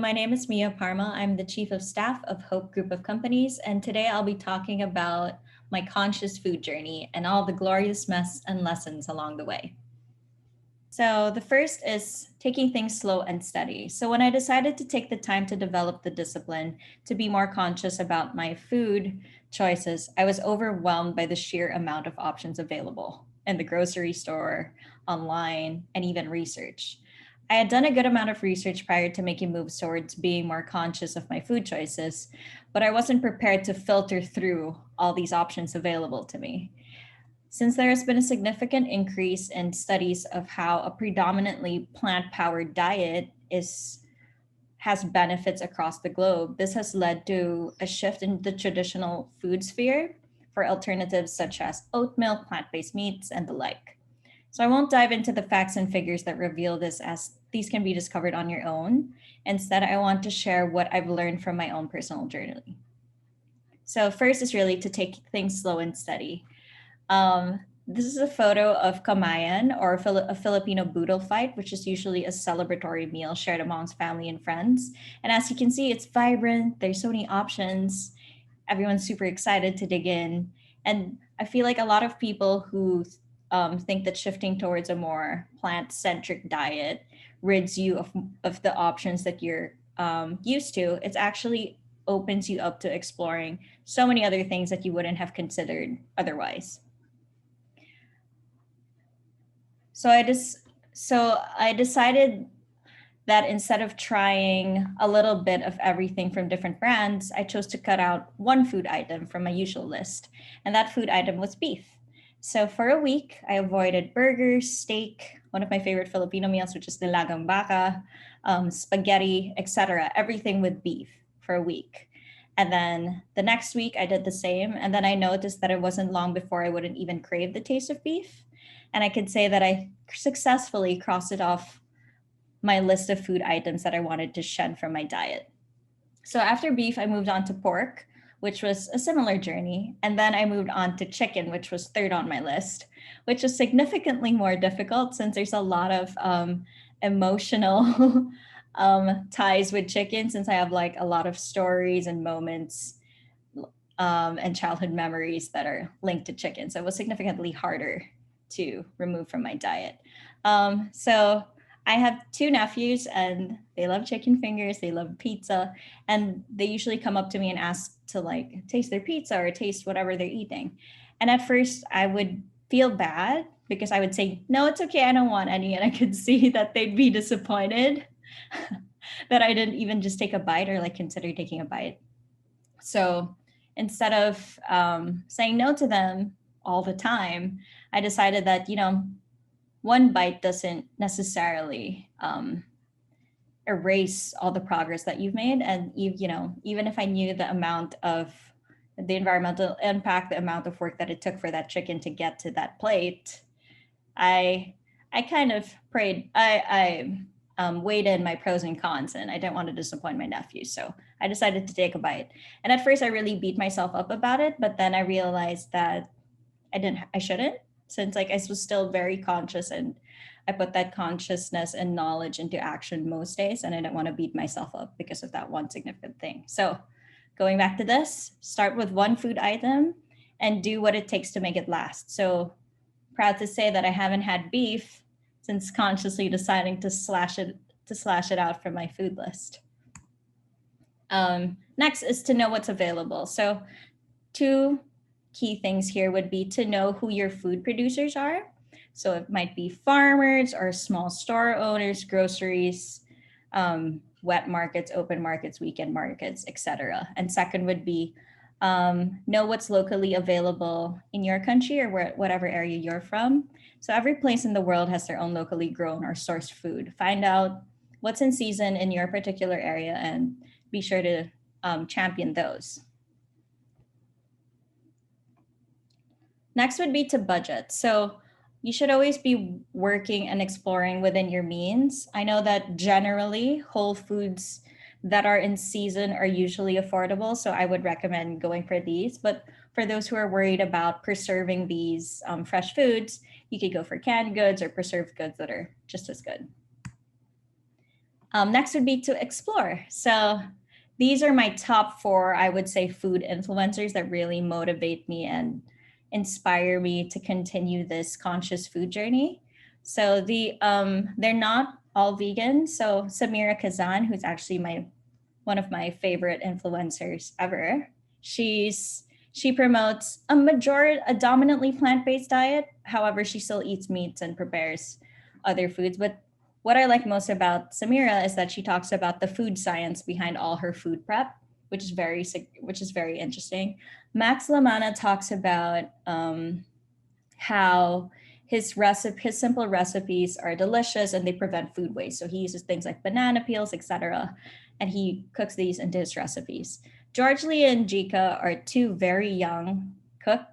my name is Mia Parma. I'm the Chief of Staff of Hope Group of Companies, and today I'll be talking about my conscious food journey and all the glorious mess and lessons along the way. So, the first is taking things slow and steady. So, when I decided to take the time to develop the discipline to be more conscious about my food choices, I was overwhelmed by the sheer amount of options available in the grocery store, online, and even research. I had done a good amount of research prior to making moves towards being more conscious of my food choices, but I wasn't prepared to filter through all these options available to me. Since there has been a significant increase in studies of how a predominantly plant-powered diet has benefits across the globe, this has led to a shift in the traditional food sphere for alternatives such as oat milk, plant-based meats, and the like. So I won't dive into the facts and figures that reveal this, as these can be discovered on your own. Instead, I want to share what I've learned from my own personal journey. So first is really to take things slow and steady. This is a photo of kamayan, or a Filipino boodle fight, which is usually a celebratory meal shared amongst family and friends. And as you can see, it's vibrant. There's so many options. Everyone's super excited to dig in. And I feel like a lot of people who think that shifting towards a more plant-centric diet rids you of the options that you're used to. It actually opens you up to exploring so many other things that you wouldn't have considered otherwise. So I decided that instead of trying a little bit of everything from different brands, I chose to cut out one food item from my usual list, and that food item was beef. So for a week, I avoided burgers, steak, one of my favorite Filipino meals, which is nilagang baka, spaghetti, etc. Everything with beef for a week. And then the next week, I did the same. And then I noticed that it wasn't long before I wouldn't even crave the taste of beef. And I could say that I successfully crossed it off my list of food items that I wanted to shed from my diet. So after beef, I moved on to pork, which was a similar journey. And then I moved on to chicken, which was third on my list, which is significantly more difficult since there's a lot of emotional ties with chicken, since I have like a lot of stories and moments and childhood memories that are linked to chicken. So it was significantly harder to remove from my diet. So I have two nephews and they love chicken fingers, they love pizza, and they usually come up to me and ask to like taste their pizza or taste whatever they're eating. And at first I would feel bad because I would say, no, it's okay, I don't want any. And I could see that they'd be disappointed that I didn't even just take a bite or like consider taking a bite. So instead of saying no to them all the time, I decided that, one bite doesn't necessarily erase all the progress that you've made. And even if I knew the environmental impact, the amount of work that it took for that chicken to get to that plate, I kind of prayed. I weighed in my pros and cons, and I didn't want to disappoint my nephew, so I decided to take a bite. And at first, I really beat myself up about it, but then I realized that I shouldn't, since like I was still very conscious, and I put that consciousness and knowledge into action most days, and I didn't want to beat myself up because of that one significant thing. So going back to this, start with one food item and do what it takes to make it last. So proud to say that I haven't had beef since consciously deciding to slash it out from my food list. Next is to know what's available. So two key things here would be to know who your food producers are. So it might be farmers or small store owners, groceries, wet markets, open markets, weekend markets, etc. And second would be know what's locally available in your country or whatever area you're from. So every place in the world has their own locally grown or sourced food. Find out what's in season in your particular area and be sure to champion those. Next would be to budget. So you should always be working and exploring within your means. I know that generally whole foods that are in season are usually affordable, so I would recommend going for these. But for those who are worried about preserving these fresh foods, you could go for canned goods or preserved goods that are just as good. Next would be to explore. So these are my top four, I would say, food influencers that really motivate me and inspire me to continue this conscious food journey. So they're not all vegan. So Samira Kazan, who's actually my one of my favorite influencers ever, she promotes a dominantly plant-based diet. However, she still eats meats and prepares other foods. But what I like most about Samira is that she talks about the food science behind all her food prep, which is very interesting. Max Lamana talks about how his simple recipes are delicious and they prevent food waste. So he uses things like banana peels, etc., and he cooks these into his recipes. George Lee and Jika are two very young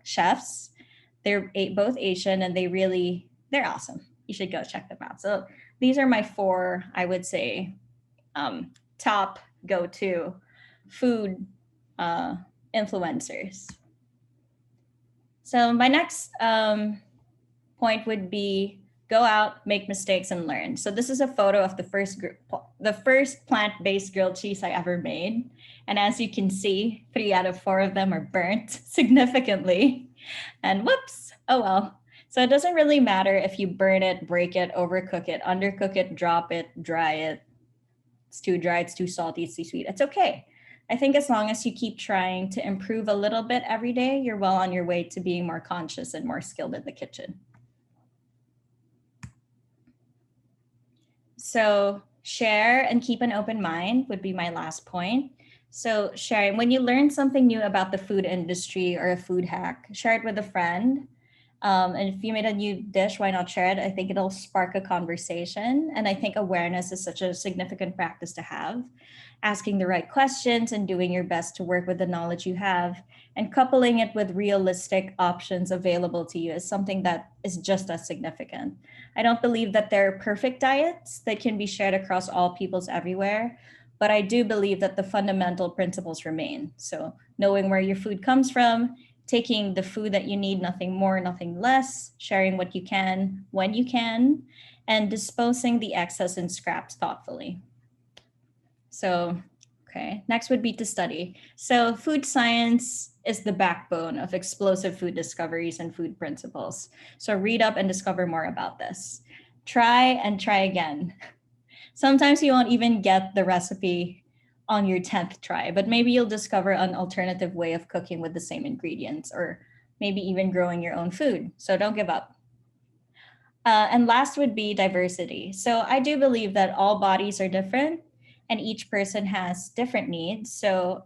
chefs. They're both Asian and they're awesome. You should go check them out. So these are my four, I would say, top go-to food influencers. So my next point would be go out, make mistakes, and learn. So this is a photo of the first plant-based grilled cheese I ever made. And as you can see, 3 out of 4 of them are burnt significantly. And whoops, oh well. So it doesn't really matter if you burn it, break it, overcook it, undercook it, drop it, dry it. It's too dry, it's too salty, it's too sweet. It's okay. I think as long as you keep trying to improve a little bit every day, you're well on your way to being more conscious and more skilled in the kitchen. So share and keep an open mind would be my last point. So sharing, when you learn something new about the food industry or a food hack, share it with a friend. And if you made a new dish, why not share it? I think it'll spark a conversation. And I think awareness is such a significant practice to have. Asking the right questions and doing your best to work with the knowledge you have and coupling it with realistic options available to you is something that is just as significant. I don't believe that there are perfect diets that can be shared across all peoples everywhere, but I do believe that the fundamental principles remain. So knowing where your food comes from, taking the food that you need, nothing more, nothing less, sharing what you can, when you can, and disposing the excess and scraps thoughtfully. So, okay, next would be to study. So food science is the backbone of explosive food discoveries and food principles. So read up and discover more about this. Try and try again. Sometimes you won't even get the recipe on your 10th try, but maybe you'll discover an alternative way of cooking with the same ingredients, or maybe even growing your own food. So don't give up. And last would be diversity. So I do believe that all bodies are different and each person has different needs. So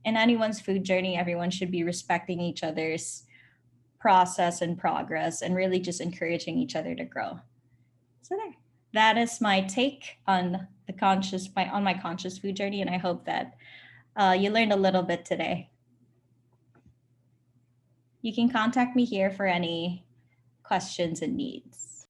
in anyone's food journey, everyone should be respecting each other's process and progress and really just encouraging each other to grow. So there. That is my take on my conscious food journey, and I hope that you learned a little bit today. You can contact me here for any questions and needs.